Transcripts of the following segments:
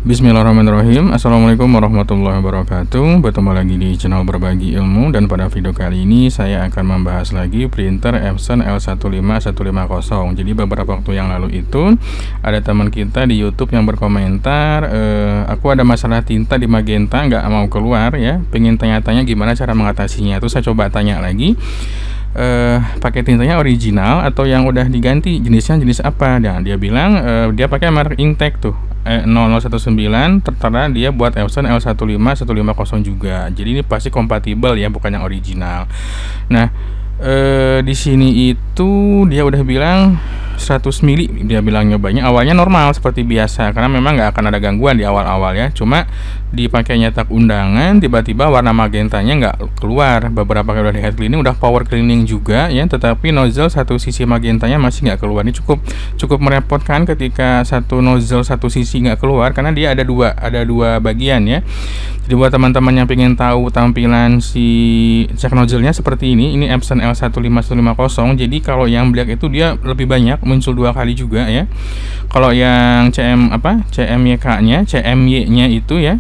Bismillahirrahmanirrahim. Assalamualaikum warahmatullahi wabarakatuh. Bertemu lagi di channel Berbagi Ilmu, dan pada video kali ini saya akan membahas lagi printer Epson L15150. Jadi beberapa waktu yang lalu itu ada teman kita di YouTube yang berkomentar, aku ada masalah tinta di magenta nggak mau keluar ya, pengen tanya-tanya gimana cara mengatasinya. Terus saya coba tanya lagi, pakai tintanya original atau yang udah diganti, jenisnya jenis apa? Dan dia bilang dia pakai merek Inktek tuh, 0019, tertera dia buat Epson L15150 juga. Jadi ini pasti kompatibel ya, bukan yang original. Nah, di sini itu dia udah bilang 100 mili, dia bilang nyobanya awalnya normal seperti biasa karena memang nggak akan ada gangguan di awal-awal ya. Cuma dipakai nyetak undangan, tiba-tiba warna magentanya nggak keluar. Beberapa kali udah di head cleaning, udah power cleaning juga ya, tetapi nozzle satu sisi magentanya masih nggak keluar. Ini cukup merepotkan ketika satu nozzle satu sisi nggak keluar, karena dia ada dua bagian ya. Jadi buat teman-teman yang pengen tahu tampilan si cek nozzle-nya seperti ini Epson L15150. Jadi kalau yang black itu dia lebih banyak, muncul 2 kali juga ya. Kalau yang CMYK-nya itu ya,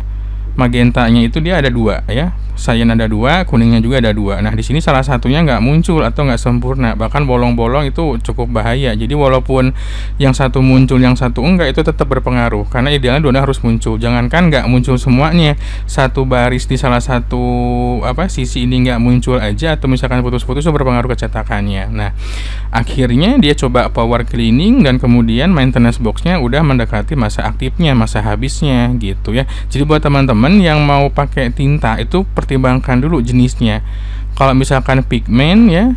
magentanya itu dia ada 2 ya. Cyan ada 2, kuningnya juga ada 2. Nah, di sini salah satunya nggak muncul atau nggak sempurna, bahkan bolong-bolong, itu cukup bahaya. Jadi walaupun yang satu muncul, yang satu enggak, itu tetap berpengaruh. Karena idealnya dua harus muncul. Jangankan nggak muncul semuanya, satu baris di salah satu sisi ini nggak muncul aja, atau misalkan putus-putus, itu berpengaruh ke cetakannya. Nah, akhirnya dia coba power cleaning, dan kemudian maintenance boxnya udah mendekati masa aktifnya, masa habisnya gitu ya. Jadi buat teman-teman yang mau pakai tinta itu pertimbangkan dulu jenisnya. Kalau misalkan pigmen ya,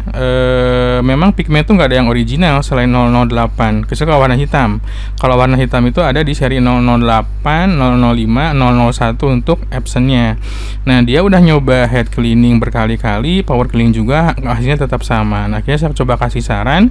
memang pigmen itu nggak ada yang original selain 008, kecuali warna hitam. Kalau warna hitam itu ada di seri 008, 005, 001 untuk Epsonnya. Nah, dia udah nyoba head cleaning berkali-kali, power cleaning juga, hasilnya tetap sama. Nah, akhirnya saya coba kasih saran,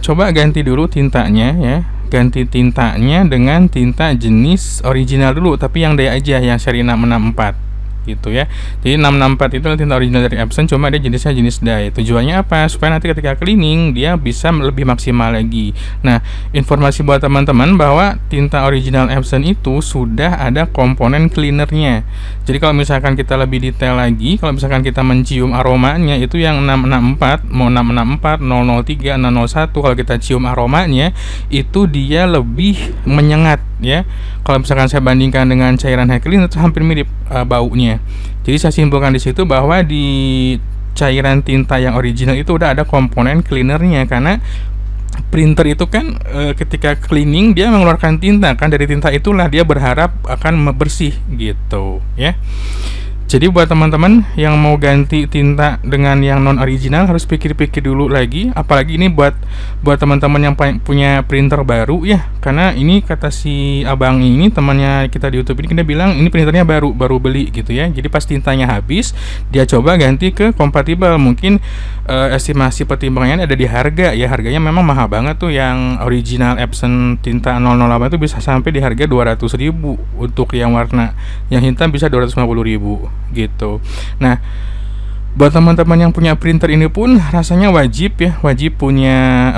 coba ganti dulu tintanya ya. Ganti tintanya dengan tinta jenis original dulu, tapi yang day aja, yang seri 664 gitu ya. Jadi 664 itu tinta original dari Epson, cuma dia jenisnya jenis dye. Tujuannya apa? Supaya nanti ketika cleaning dia bisa lebih maksimal lagi. Nah, informasi buat teman-teman bahwa tinta original Epson itu sudah ada komponen cleanernya. Jadi kalau misalkan kita lebih detail lagi, kalau misalkan kita mencium aromanya, itu yang 664, mau 664, 003, 001, kalau kita cium aromanya itu dia lebih menyengat ya. Kalau misalkan saya bandingkan dengan cairan head cleaner, itu hampir mirip baunya. Jadi saya simpulkan di situ bahwa di cairan tinta yang original itu udah ada komponen cleanernya, karena printer itu kan ketika cleaning dia mengeluarkan tinta kan, dari tinta itulah dia berharap akan bersih gitu ya. Jadi buat teman-teman yang mau ganti tinta dengan yang non original harus pikir-pikir dulu lagi, apalagi ini buat teman-teman yang punya printer baru ya. Karena ini kata si abang ini, temannya kita di YouTube ini, dia bilang ini printernya baru beli gitu ya. Jadi pas tintanya habis, dia coba ganti ke kompatibel. Mungkin estimasi pertimbangannya ada di harga ya. Harganya memang mahal banget tuh, yang original Epson tinta 008 itu bisa sampai di harga 200.000 untuk yang warna, yang hitam bisa 250.000 gitu. Nah, buat teman-teman yang punya printer ini pun rasanya wajib punya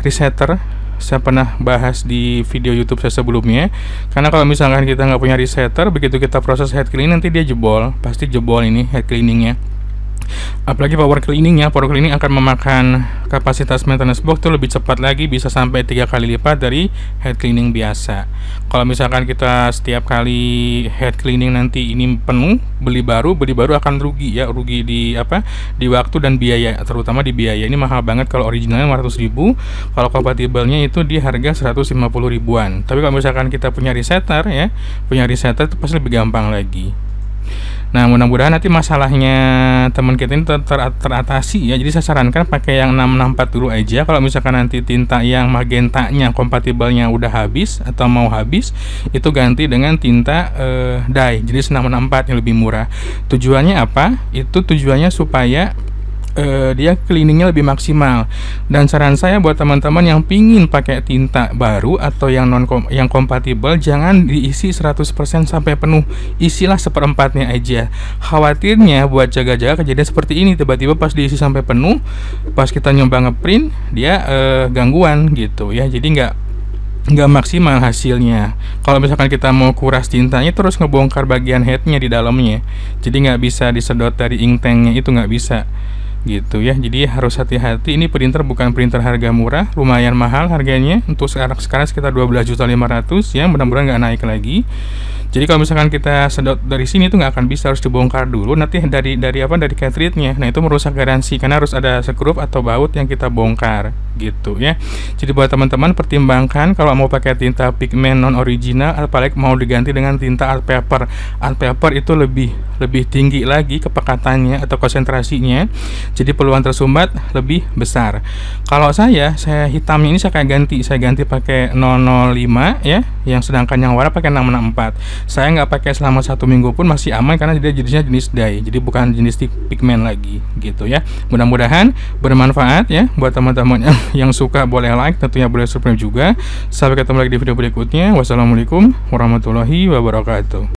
resetter. Saya pernah bahas di video YouTube saya sebelumnya, karena kalau misalkan kita nggak punya resetter, begitu kita proses head cleaning nanti dia jebol, pasti jebol ini head cleaningnya. Apalagi power cleaning akan memakan kapasitas maintenance box itu lebih cepat lagi, bisa sampai 3 kali lipat dari head cleaning biasa. Kalau misalkan kita setiap kali head cleaning nanti ini penuh, beli baru akan rugi ya, rugi di waktu dan biaya, terutama di biaya. Ini mahal banget kalau originalnya 500.000, kalau kompatibelnya itu di harga 150.000-an. Tapi kalau misalkan kita punya resetter itu pasti lebih gampang lagi. Nah, mudah-mudahan nanti masalahnya teman kita ini teratasi ya. Jadi saya sarankan pakai yang 664 dulu aja. Kalau misalkan nanti tinta yang magentanya kompatibelnya udah habis atau mau habis, itu ganti dengan tinta dye jenis 664 yang lebih murah. Tujuannya apa? Itu tujuannya supaya dia cleaningnya lebih maksimal. Dan saran saya buat teman-teman yang pingin pakai tinta baru atau yang kompatibel, jangan diisi 100% sampai penuh, isilah seperempatnya aja. Khawatirnya buat jaga-jaga kejadian seperti ini, tiba-tiba pas diisi sampai penuh, pas kita nyoba ngeprint dia gangguan gitu ya. Jadi nggak maksimal hasilnya. Kalau misalkan kita mau kuras tintanya terus ngebongkar bagian headnya di dalamnya, jadi nggak bisa disedot dari ink tanknya, itu nggak bisa gitu ya. Jadi harus hati-hati, ini printer bukan printer harga murah, lumayan mahal harganya untuk sekarang sekitar 12.500.000 ya, mudah-mudahan nggak naik lagi. Jadi kalau misalkan kita sedot dari sini itu nggak akan bisa, harus dibongkar dulu nanti dari cartridge-nya. Nah itu merusak garansi karena harus ada skrup atau baut yang kita bongkar gitu ya. Jadi buat teman-teman pertimbangkan kalau mau pakai tinta pigment non original, apalagi mau diganti dengan tinta art paper. Art paper itu lebih tinggi lagi kepekatannya atau konsentrasinya, jadi peluang tersumbat lebih besar. Kalau saya hitamnya ini saya ganti pakai 005 ya, yang sedangkan yang warna pakai 664. Saya nggak pakai selama 1 minggu pun masih aman karena dia jenisnya jenis dye, jadi bukan jenis pigment lagi gitu ya. Mudah-mudahan bermanfaat ya buat teman-teman yang suka, boleh like, tentunya boleh subscribe juga. Sampai ketemu lagi di video berikutnya. Wassalamualaikum warahmatullahi wabarakatuh.